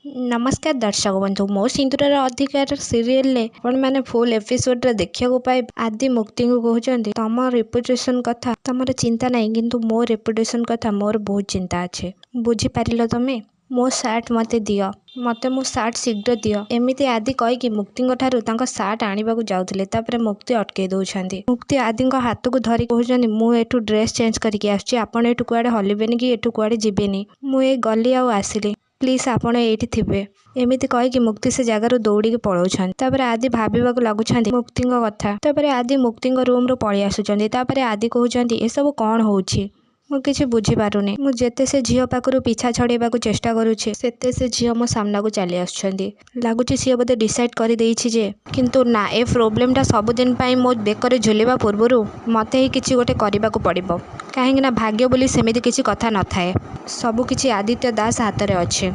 नमस्कार दर्शक बंधु मो सिंदूर अधिकार सीरियल मैंने फुल एपिसोड रे देखा पाए आदि मुक्ति को कहते तुम रेपुटेशन कथा तुम चिंता नहीं किंतु मो रेपुटेशन कथा मोर बहुत चिंता अच्छे बुझीपार तुम्हें मो सार्ट मत दियो मत मो सार्ट शीघ्र दियो एमती आदि कहीकि मुक्ति सार्ट आने जाते मुक्ति अटकई दौरान मुक्ति आदि हाथ को धरी कहते मुझे ड्रेस चेंज करके आसपण कुआड़े हल्बे कि एठू कुआड़े जीवेनि मुझे गली आसिली प्लीज आपण एठी थिबे एमिति कहीकि मुक्ति से जगार दौड़ी पलाउछन तापर आदि भाविबा लगुंट मुक्ति कथा तापर आदि मुक्ति रूम रू पलि आसुचंदी तापर आदि कहउचंदी ए सब कौन होउछि मु किछि बुझी पारुनी मु जेते से झियो पाखरु पीछा छड़ेबा चेष्टा करूछि सेते से झियो मो सामना को चली आसुचंदी लागुछि सी बोधे डिसाइड कर देइछि जे किंतु ना ए प्रॉब्लम सब दिन पई मो बेकर झुलिबा पूर्वरु मते ही किछि गोटे करबा को पड़िबो काहेकि ना भाग्य बोली सेमिति किछि कथा न थाए सबु किछि आदित्य दास हाथ रे अछि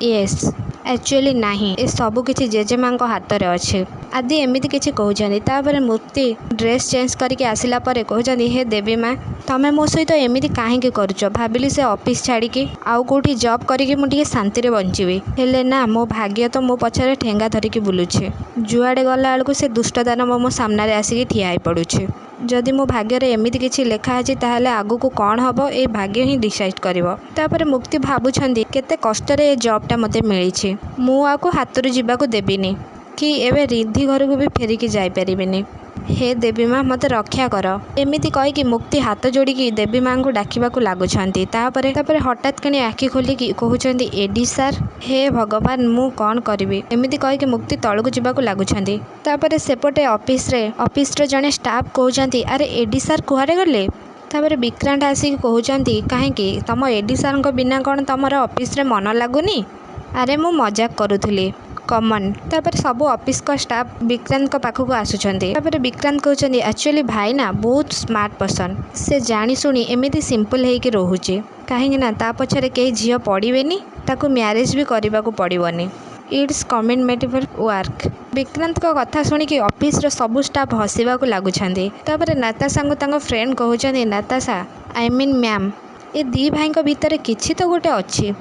येस एक्चुअली नहीं ए सबु किछि जेजेमा हाथ रे अछि आदि एमिति किछि कहउछंदी तापर मुक्ति ड्रेस चेंज करके आसिला परे कहउछंदी हे देवी माँ तमे मो सहित एमिति काहेकि करूछ भाबिली से ऑफिस छाड़िकी आउ कोठी जॉब करिकी मु टिके शांति रे बंचिबी हेले ना मो भाग्य तो मो पछरे ठेंगा धरिकी बुलुछे जुआड़े गला बेलू से दुष्टदान मो सामने आसिकी ठिया हो पड़ुछे जदि मो भाग्य रे एमिति किछि लेखा अछि ताहले आगु को कौन हबो ए भाग्य ही डिसाइड करिवो तापर मुक्ति भाबुछंदी केते कष्ट रे ए जॉब टा मते मिलिछि मु आको हाथ रू जीवाको देबिनी कि एबे रिद्धि घर को भी फेरिकी जाई परिबिनी हे देवी माँ मत रक्षा कर एमिति कहीकि मुक्ति हाथ जोड़िकी देवी माँ को डाकिबाकू लागुछंती तापर हठात किणी आखि खोलिकी कहउछंती एडी सार हे भगवान मु कौन करिवि एमिति कहीकि मुक्ति तळकू जीवाकू लागुछंती तापर सेपटे ऑफिस रे जने स्टाफ कहउछंती अरे एडी सार कुआडे गले तापर विक्रांत आसिक कहउछंती काहेकि तम एडी सार बिना कौन तमर ऑफिस रे मन लागुनी अरे मु मजाक करूथली कमन तापर सबू ऑफिस का स्टाफ विक्रांत पाखक आसुचंदी तापर विक्रांत कहउछंती एक्चुअली भाई ना बहुत स्मार्ट पर्सन से जानी सुनी एमिति सिंपल हेकी रहूची काहेकि ना ता पछरे केही झियो पड़िबेनी ताकू मैरिज भी करबा को पड़िबनी इट्स कमिटमेंट वर्क विक्रांत को कथा सुनिकी ऑफिस रो सबू स्टाफ हसीबा को लागुछंदी तापर नाताशा को तांको फ्रेंड कहउछंती नाताशा आई मीन मैम ए दी भाई को भीतर किछि तो गोटे अछि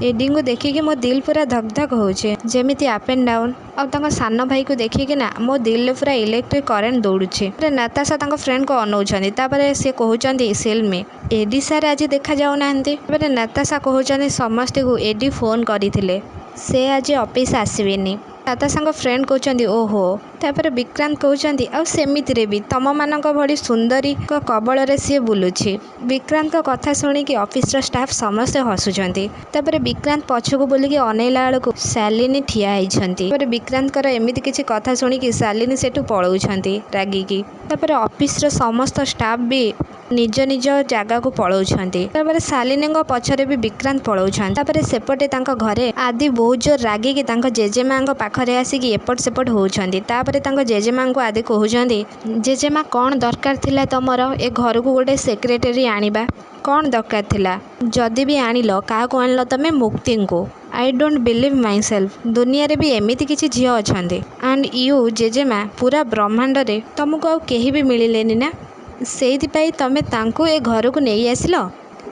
एडी को देखिकी मो दिल पूरा धक धक होचे जेमिति अप एंड डाउन अब तांको सान भाई को देखिकी ना मो दिल पूरा इलेक्ट्रिक करंट दौड़ुछे नाताशा तांको फ्रेंड को अनौछंती तापर से कहउछंती सेल में एडी सार आज देखा जाऊ नाहंती तापर नाताशा कहउछंती समस्त को एडी फोन करिथिले से आज ऑफिस आसीबेनी नाताशा फ्रेंड कहउछंती ओहो तापर विक्रांत कहउछंती आ सेमिति रे भी तम मानक भली सुंदरी को कबल रे सी बुलुछि विक्रांत को कथा सुनिकी ऑफिस रो स्टाफ समस्त हसुछंती तापर विक्रांत पछको बोलिकी अनेला बेलू शालिनी ठिया होइछंती तापर विक्रांत कर एमिति किछि कथा सुनिकी शालिनी सेठू पळौछंती रागिकी तापर ऑफिस रो समस्त स्टाफ भी निज निज जगह को पळौछंती तापर शालिनी पछरे भी विक्रांत पळौछंती तापर सेपटे तांको घरे आदि बहुत जोर रागिकी तांको जेजेमा पाखरे आसिकी एपट सेपट होउछंती तापर तांको जेजेमा को आदि कहउछंती जेजेमा कौन दरकार थिला तमर ए घर को गोटे सेक्रेटरी आनिबा कौन दरकार थिला जदि भी आनिलो का को आनिलो तमे मुक्ति को I don't believe my self दुनिया रे भी एमिति किछि झियो अछंती एंड यू जेजेमा पूरा ब्रह्मांड रे तुमको आ केही भी मिलिलेनी ना सेइथिपाई तमे तांको ए घर को नहीं आसिलो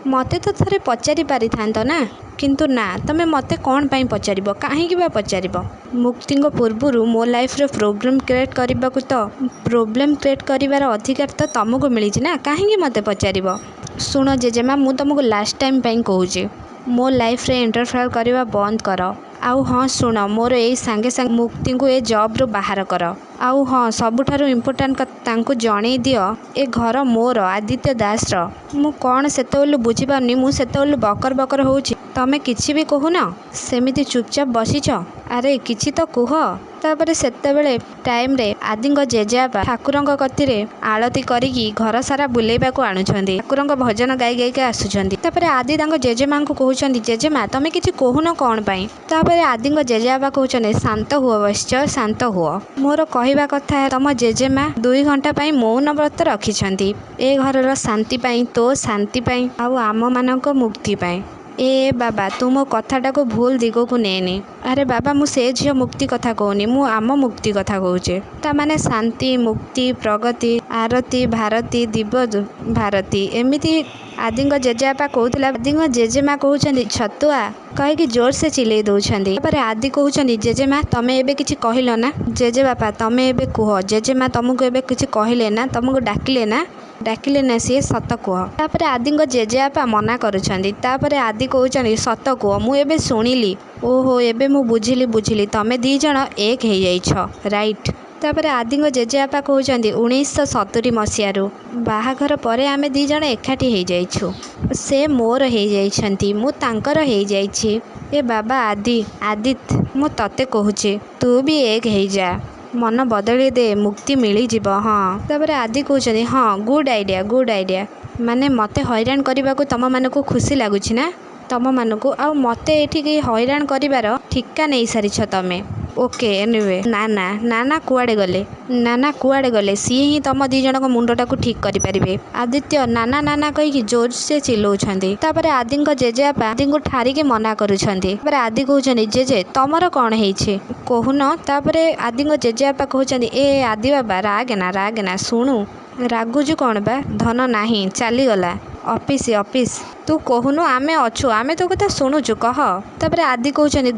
मते तो थरे पचारि पारि थांत ना किंतु ना तमे मते कौन पाई पचारिबो काहेकि बा पचारिबो मुक्ति को पूर्वरु मो लाइफ रे प्रोग्राम क्रिएट करबा को तो प्रॉब्लम क्रिएट करिवार अधिकार तो तुमको मिली ना काहेकि मते पचारिबो सुनो जेजेमा मु तुमको लास्ट टाइम पाई कहूची मो लाइफ रे इंटरफेयर करबा बंद कर आउ हाँ शुण मोर ए सांगे सांगे मुक्ति को ए जॉब रू बाहर कर आउ हाँ सबुठारु इम्पोर्टाट तांको जणै दियो ए घर मोर आदित्य दास रो मु कौन सेतेबेलू बुझीपारनी मु सेतेबेलू बकर बकर होउची तमे किछि भी कहू ना सेमिति चुपचाप बसीछ अरे किछि तो कुह तापर सेतेबेले टाइम रे आदिंग जेजेबापा ठाकुरंक कतिरे आलती करिकी घर सारा बुलेबा को आणुछंती ठाकुरंक भजन गाई गाईका आसुछंती तापर आदि तांको जेजेमा को कहउछंती जेजेमा तमे किछि कहून कौन पाई तापर आदिंग जेजेबापा कहउछंती शांत हुओ वश्च शांत हुओ मोर कहवा कथा तम जेजेमा 2 घंटा पाई मौन व्रत रखिछंती ए घरर शांति पाई तो शांति पाई आउ आम मानक मुक्ति पाई ए बाबा तू मो कथाटा को भूल दिग को नेनी अरे बाबा मु से झियो मुक्ति कथा कहूनी मु आम मुक्ति कथा कहूचे ता माने शांति मुक्ति प्रगति आरती भारती दिव्य भारती एमिति ଆଦିଙ୍କ ଜେଜେବାପା କହୁଥିଲା, ଆଦିଙ୍କ ଜେଜେମା କହୁଛନ୍ତି ଛତୁଆ କହିକି ଜୋରସେ ଚିଲେଇ ଦେଉଛନ୍ତି। ତାପରେ ଆଦି କହୁଛନ୍ତି ଜେଜେମା ତମେ ଏବେ କିଛି କହିଲ ନା? ଜେଜେବାପା ତମେ ଏବେ କୁହ, ଜେଜେମା ତମକୁ ଏବେ କିଛି କହିଲେ ନା? ତମକୁ ଡାକିଲେ ନା ସିଏ? ସତ କୁହ। ତାପରେ ଆଦିଙ୍କ ଜେଜେବାପା ମନା କରୁଛନ୍ତି। ତାପରେ ଆଦି କହୁଛନ୍ତି ସତ କୁହ, ମୁଁ ଏବେ ଶୁଣିଲି। ଓହୋ ଏବେ ମୁଁ ବୁଝିଲି ତମେ ଦି ଜଣ ଏକ ହେଇଯାଇଛ, ରାଇଟ୍। ତାପରେ ଆଦିଙ୍କ ଜେଜେବାପା କହୁଛନ୍ତି 1970 ମସିହାରୁ ବାହାଘର ପରେ ଆମେ ଦି ଜଣ ଏକାଠି ହେଇଯାଇଛୁ। ସେ ମୋର ହେଇଯାଇଛନ୍ତି, ମୁଁ ତାଙ୍କର ହେଇଯାଇଛି। ଏ ବାବା ଆଦିତ୍ୟ, ମୁଁ ତତେ କହୁଛି ତୁ ବି ଏକ ହେଇଯା, ମନ ବଦଳି ଦେ, ମୁକ୍ତି ମିଳିଯିବ। ହଁ। ତାପରେ ଆଦି କହୁଛନ୍ତି ହଁ ଗୁଡ୍ ଆଇଡ଼ିଆ। ମାନେ ମୋତେ ହଇରାଣ କରିବାକୁ ତମମାନଙ୍କୁ ଖୁସି ଲାଗୁଛି ନା? ତମମାନଙ୍କୁ ଆଉ ମୋତେ ଏଠିକି ହଇରାଣ କରିବାର ଠିକା ନେଇ ସାରିଛ ତମେ। ଓକେ ଏନିୱେ ନା କୁଆଡ଼େ ଗଲେ? ସିଏ ହିଁ ତମ ଦି ଜଣଙ୍କ ମୁଣ୍ଡଟାକୁ ଠିକ୍ କରିପାରିବେ। ଆଦିତ୍ୟ ନା କହିକି ଜୋରସେ ଚିଲଉଛନ୍ତି। ତାପରେ ଆଦିଙ୍କ ଜେଜେବାପା ଆଦିଙ୍କୁ ଠାରିକି ମନା କରୁଛନ୍ତି। ତାପରେ ଆଦି କହୁଛନ୍ତି ଜେଜେ ତମର କ'ଣ ହେଇଛି କହୁନ? ତାପରେ ଆଦିଙ୍କ ଜେଜେବାପା କହୁଛନ୍ତି ଆଦି ବାବା ରାଗେନା ଶୁଣୁ, ରାଗୁଛୁ କ'ଣ ବା? ଧନ ନାହିଁ, ଚାଲିଗଲା ଅଫିସ। ତୁ କହୁନୁ, ଆମେ ଅଛୁ, ଆମେ ତୋ କଥା ଶୁଣୁଛୁ, କହ। ତାପରେ ଆଦି କହୁଛନ୍ତି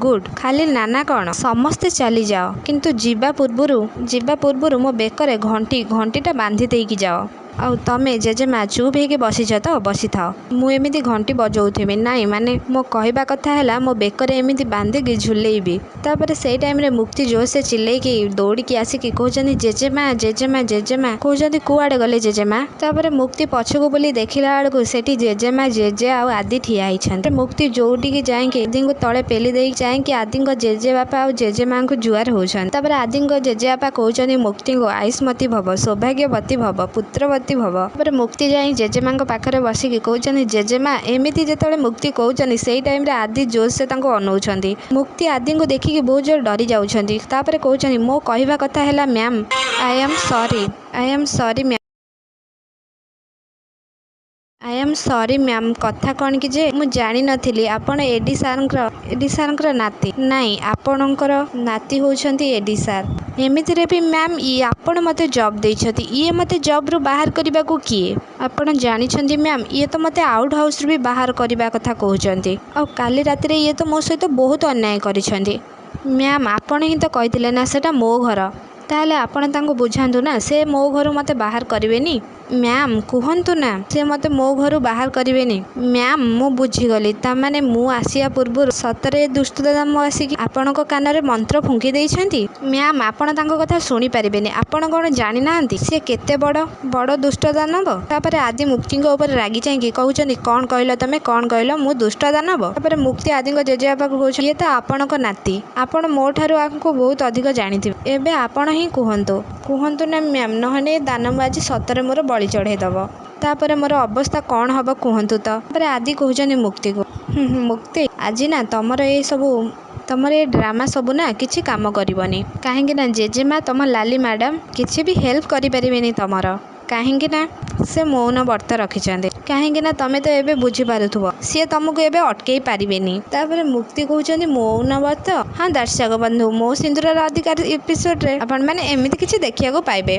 ଗୁଡ୍। ଖାଲି ନାନା କ'ଣ? ସମସ୍ତେ ଚାଲିଯାଅ, କିନ୍ତୁ ଯିବା ପୂର୍ବରୁ ମୋ ବେକରେ ଘଣ୍ଟିଟା ବାନ୍ଧି ଦେଇକି ଯାଅ। ଆଉ ତମେ ଜେଜେମା ଚୁପ୍ ହେଇକି ବସିଛ ତ? ବସିଥାଅ, ମୁଁ ଏମିତି ଘଣ୍ଟି ବଜଉଥିବି। ନାଇଁ ମାନେ ମୋ କହିବା କଥା ହେଲା ମୋ ବେକରେ ଏମିତି ବାନ୍ଧିକି ଝୁଲେଇବି। ତାପରେ ସେଇ ଟାଇମରେ ମୁକ୍ତି ଜୋରସେ ଚିଲେଇକି ଦୌଡ଼ିକି ଆସିକି କହୁଛନ୍ତି ଜେଜେମା। କହୁଛନ୍ତି କୁଆଡ଼େ ଗଲେ ଜେଜେମା? ତାପରେ ମୁକ୍ତି ପଛକୁ ବୁଲି ଦେଖିଲା ବେଳକୁ ସେଠି ଜେଜେମା, ଜେଜେ ଆଉ ଆଦି ଠିଆ ହେଇଛନ୍ତି। ମୁକ୍ତି ଯୋଉଠିକି ଯାଇକି ଆଦିଙ୍କୁ ତଳେ ପେଲି ଦେଇକି ଯାଇକି ଆଦିଙ୍କ ଜେଜେବାପା ଆଉ ଜେଜେମାଙ୍କୁ ଜୁହାର ହଉଛନ୍ତି। ତାପରେ ଆଦିଙ୍କ ଜେଜେବାପା କହୁଛନ୍ତି ମୁକ୍ତିଙ୍କୁ ଆୟୁଷ୍ମତୀ ଭବ, ସୌଭାଗ୍ୟବତୀ ଭବ, ପୁତ୍ରବତୀ ଭବ। ତାପରେ ମୁକ୍ତି ଯାଇ ଜେଜେମାଙ୍କ ପାଖରେ ବସିକି କହୁଛନ୍ତି ଜେଜେମା। ଏମିତି ଯେତେବେଳେ ମୁକ୍ତି କହୁଛନ୍ତି ସେଇ ଟାଇମରେ ଆଦି ଜୋରସେ ତାଙ୍କୁ ଅନଉଛନ୍ତି। ମୁକ୍ତି ଆଦିଙ୍କୁ ଦେଖିକି ବହୁତ ଜୋର ଡରି ଯାଉଛନ୍ତି। ତାପରେ କହୁଛନ୍ତି ମୋ କହିବା କଥା ହେଲା ma'am, I am sorry ma'am. କଥା କ'ଣ କି ଯେ ମୁଁ ଜାଣିନଥିଲି ଆପଣ ଏଡି ସାର୍ଙ୍କର ନାତି। ନାଇଁ, ଆପଣଙ୍କର ନାତି ହେଉଛନ୍ତି ଏଡି ସାର୍। ଏମିତିରେ ବି ମ୍ୟାମ୍ ଆପଣ ମୋତେ ଜବ୍ ଦେଇଛନ୍ତି, ଇଏ ମୋତେ ଜବ୍ରୁ ବାହାର କରିବାକୁ କିଏ? ଆପଣ ଜାଣିଛନ୍ତି ମ୍ୟାମ୍, ଇଏ ତ ମୋତେ ଆଉଟ୍ ହାଉସ୍ରୁ ବି ବାହାର କରିବା କଥା କହୁଛନ୍ତି। ଆଉ କାଲି ରାତିରେ ଇଏ ତ ମୋ ସହିତ ବହୁତ ଅନ୍ୟାୟ କରିଛନ୍ତି। ମ୍ୟାମ୍ ଆପଣ ହିଁ ତ କହିଥିଲେ ନା ସେଟା ମୋ ଘର। ତାହେଲେ ଆପଣ ତାଙ୍କୁ ବୁଝାନ୍ତୁ ନା, ସେ ମୋ ଘରୁ ମୋତେ ବାହାର କରିବେନି। ମ୍ୟାମ୍ କୁହନ୍ତୁ ନା, ସେ ମୋତେ ମୋ ଘରୁ ବାହାର କରିବେନି। ମ୍ୟାମ୍ ମୁଁ ବୁଝିଗଲି, ତା'ମାନେ ମୁଁ ଆସିବା ପୂର୍ବରୁ ସତରେ ଦୁଷ୍ଟ ଦାଦା ଆସିକି ଆପଣଙ୍କ କାନରେ ମନ୍ତ୍ର ଫୁଙ୍କି ଦେଇଛନ୍ତି। ମ୍ୟାମ୍ ଆପଣ ତାଙ୍କ କଥା ଶୁଣିପାରିବେନି, ଆପଣ କ'ଣ ଜାଣିନାହାନ୍ତି ସେ କେତେ ବଡ଼ ଦୁଷ୍ଟ ଦାନବ? ତାପରେ ଆଦି ମୁକ୍ତିଙ୍କ ଉପରେ ରାଗି ଯାଇକି କହୁଛନ୍ତି କ'ଣ କହିଲ ମୁଁ ଦୁଷ୍ଟ ଦାନବ? ତାପରେ ମୁକ୍ତି ଆଦିଙ୍କ ଜେଜେବାପାକୁ କହୁଛନ୍ତି ଇଏ ତ ଆପଣଙ୍କ ନାତି, ଆପଣ ମୋ ଠାରୁ ଆଙ୍କୁ ବହୁତ ଅଧିକ ଜାଣିଥିବେ। ଏବେ ଆପଣ ହିଁ କୁହନ୍ତୁ ନା ମ୍ୟାମ୍, ନହେଲେ ଏ ଦାନବ ଆଜି ସତରେ ମୋର ବଳି ଚଢ଼େଇ ଦେବ। ତାପରେ ମୋର ଅବସ୍ଥା କ'ଣ ହେବ କୁହନ୍ତୁ ତ? ତାପରେ ଆଦି କହୁଛନ୍ତି ମୁକ୍ତିକୁ ମୁକ୍ତି ଆଜି ନା ତମର ଏ ଡ୍ରାମା ସବୁ ନା କିଛି କାମ କରିବନି। କାହିଁକି ନା ଜେଜେମା ତମ ଲାଲି ମ୍ୟାଡ଼ାମ କିଛି ବି ହେଲ୍ପ କରିପାରିବେନି ତମର। କାହିଁକି ନା ସେ ମୌନ ବ୍ରତ ରଖିଛନ୍ତି। କାହିଁକି ନା ତମେ ତ ଏବେ ବୁଝିପାରୁଥିବ ସିଏ ତମକୁ ଏବେ ଅଟକେଇ ପାରିବେନି। ତାପରେ ମୁକ୍ତି କହୁଛନ୍ତି ମୌନ ବ୍ରତ, ହଁ ଦର୍ଶକ ବନ୍ଧୁ, ମୋ ସିନ୍ଦୁରର ଅଧିକାର ଏପିସୋଡରେ ଆପଣମାନେ ଏମିତି କିଛି ଦେଖିବାକୁ ପାଇବେ।